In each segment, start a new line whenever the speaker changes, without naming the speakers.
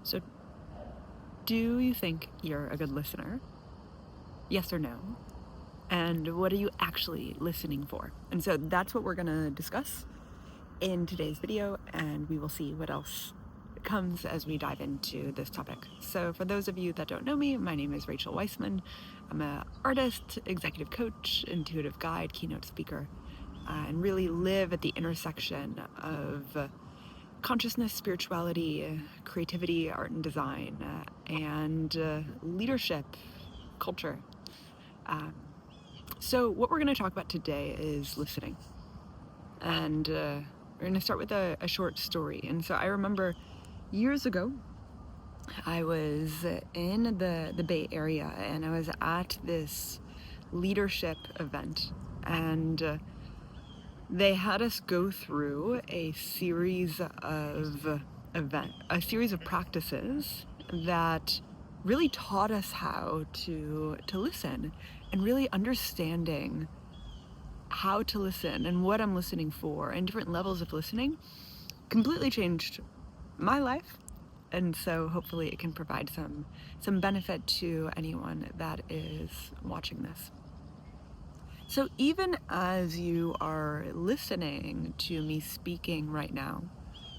So, do you think you're a good listener? Yes or no? And what are you actually listening for? And so that's what we're going to discuss in today's video, and we will see what else comes as we dive into this topic. So for those of you that don't know me, my name is Rachel Weissman. I'm an artist, executive coach, intuitive guide, keynote speaker, and really live at the intersection of consciousness, spirituality, creativity, art and design, and leadership, culture. So what we're going to talk about today is listening. And we're going to start with a short story. And so I remember years ago, I was in the Bay Area, and I was at this leadership event, and they had us go through a series of practices that really taught us how to listen, and really understanding how to listen and what I'm listening for and different levels of listening completely changed my life. And so hopefully it can provide some benefit to anyone that is watching this. So even as you are listening to me speaking right now,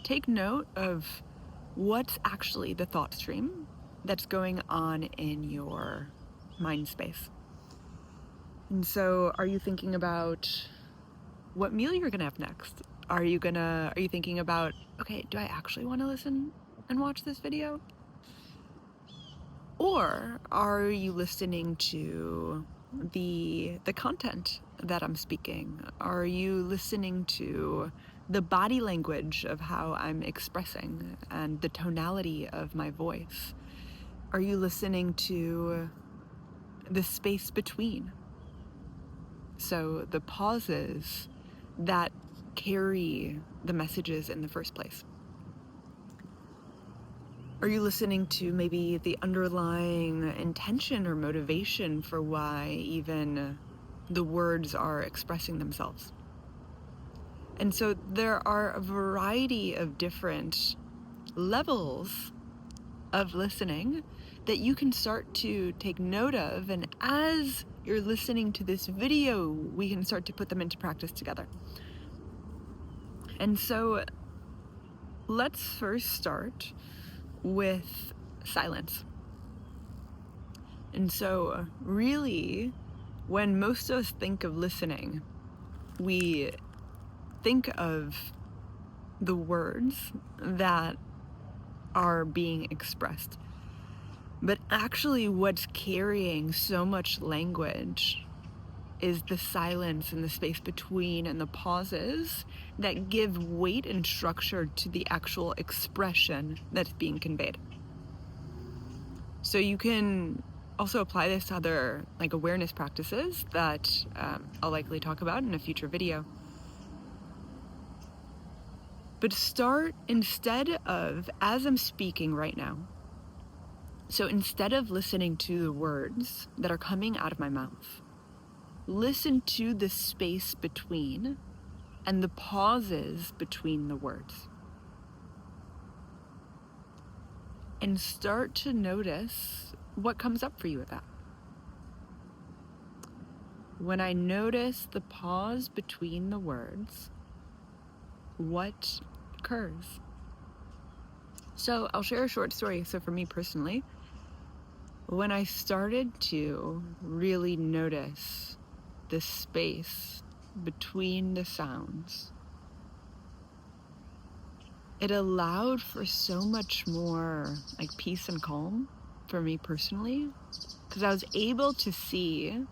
take note of what's actually the thought stream that's going on in your mind space. And so are you thinking about what meal you're gonna have next? Are you thinking about, okay, do I actually want to listen and watch this video? Or are you listening to the content that I'm speaking? Are you listening to the body language of how I'm expressing and the tonality of my voice? Are you listening to the space between? So the pauses that carry the messages in the first place. Are you listening to maybe the underlying intention or motivation for why even the words are expressing themselves? And so there are a variety of different levels of listening that you can start to take note of, and as you're listening to this video, we can start to put them into practice together. And so let's first start with silence. And so really, when most of us think of listening, we think of the words that are being expressed. But actually what's carrying so much language is the silence and the space between and the pauses that give weight and structure to the actual expression that's being conveyed. So you can also apply this to other awareness practices that I'll likely talk about in a future video. But start, instead of, as I'm speaking right now, so instead of listening to the words that are coming out of my mouth, listen to the space between and the pauses between the words. And start to notice what comes up for you with that. When I notice the pause between the words, what occurs? So I'll share a short story. So for me personally, when I started to really notice the space between the sounds, it allowed for so much more peace and calm for me personally, because I was able to see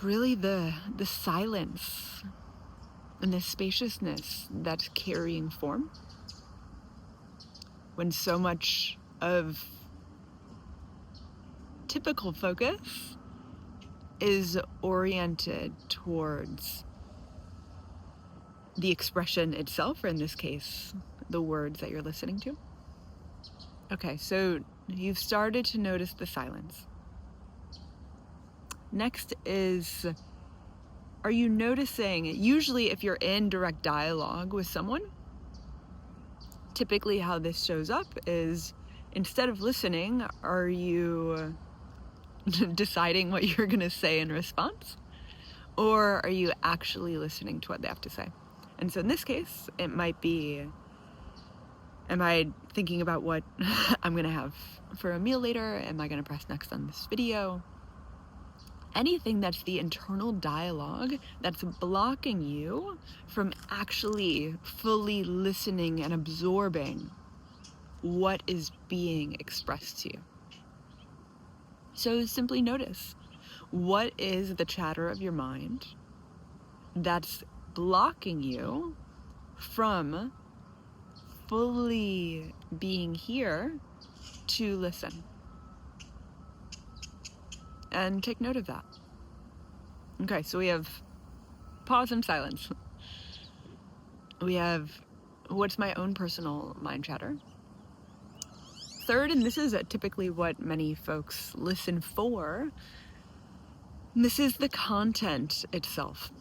really the silence and the spaciousness that's carrying form when so much of typical focus is oriented towards the expression itself, or in this case, the words that you're listening to. Okay, so you've started to notice the silence. Next is, are you noticing, usually if you're in direct dialogue with someone, typically how this shows up is, instead of listening, are you deciding what you're going to say in response? Or are you actually listening to what they have to say? And so in this case, it might be, am I thinking about what I'm going to have for a meal later? Am I going to press next on this video? Anything that's the internal dialogue that's blocking you from actually fully listening and absorbing what is being expressed to you. So simply notice, what is the chatter of your mind that's blocking you from fully being here to listen? And take note of that. Okay, so we have pause and silence. We have, what's my own personal mind chatter? Third, and this is typically what many folks listen for, this is the content itself.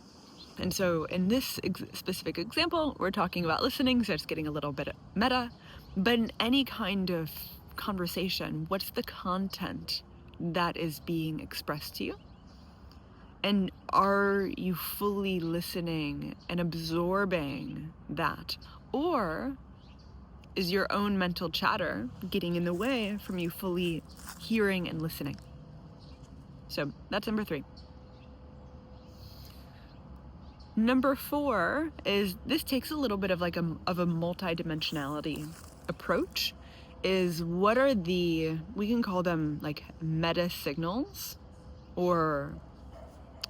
And so in this specific example, we're talking about listening, so it's getting a little bit meta, but in any kind of conversation, what's the content that is being expressed to you? And are you fully listening and absorbing that? Or is your own mental chatter getting in the way from you fully hearing and listening? So that's number 3. Number 4 is, this takes a little bit of like a multidimensionality approach, is what are the, we can call them like meta signals or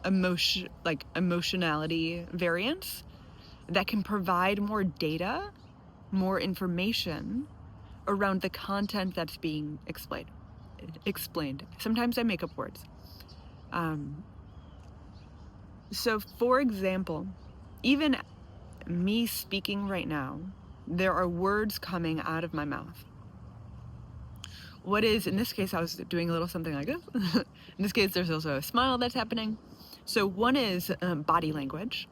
emotionality variants that can provide more data, more information around the content that's being explained. Sometimes I make up words. So for example, even me speaking right now, there are words coming out of my mouth. What is, in this case, I was doing a little something like this. In this case, there's also a smile that's happening. So 1 is body language.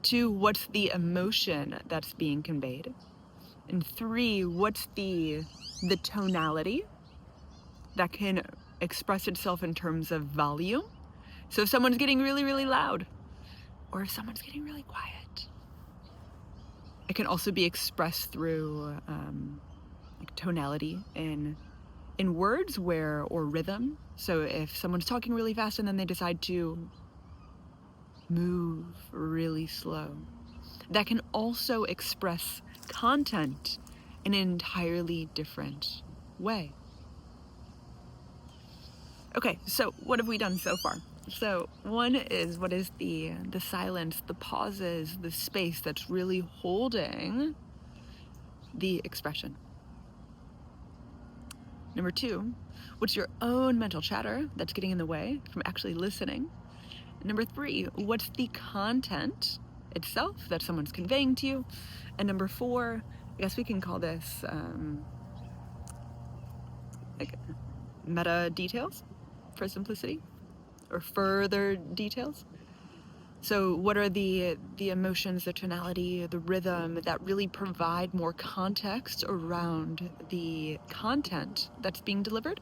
2, what's the emotion that's being conveyed? And 3, what's the tonality that can express itself in terms of volume? So if someone's getting really, really loud, or if someone's getting really quiet, it can also be expressed through like tonality in words or rhythm. So if someone's talking really fast and then they decide to move really slow, that can also express content in an entirely different way. Okay, so what have we done so far? So 1 is, what is the silence, the pauses, the space that's really holding the expression. Number 2, what's your own mental chatter that's getting in the way from actually listening? Number 3, what's the content itself that someone's conveying to you? And number 4, I guess we can call this like meta details for simplicity, or further details. So what are the emotions, the tonality, the rhythm that really provide more context around the content that's being delivered?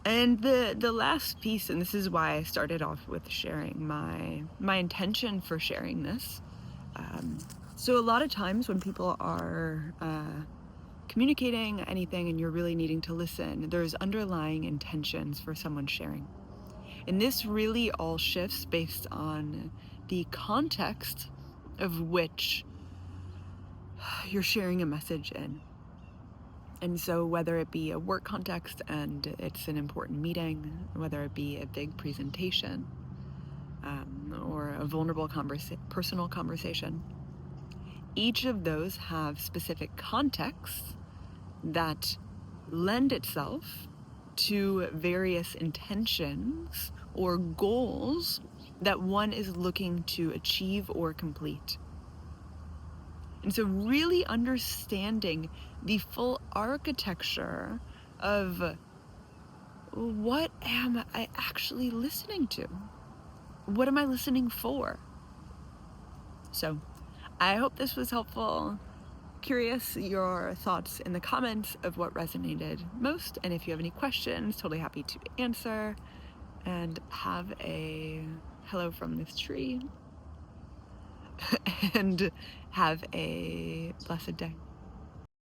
And the last piece, and this is why I started off with sharing my intention for sharing this. So a lot of times when people are communicating anything and you're really needing to listen, there's underlying intentions for someone sharing. And this really all shifts based on the context of which you're sharing a message in. And so whether it be a work context and it's an important meeting, whether it be a big presentation, or a vulnerable personal conversation, each of those have specific contexts that lend itself to various intentions or goals that one is looking to achieve or complete. And so really understanding the full architecture of what am I actually listening to? What am I listening for? So I hope this was helpful. Curious your thoughts in the comments of what resonated most, and if you have any questions, totally happy to answer. And have a hello from this tree and have a blessed day.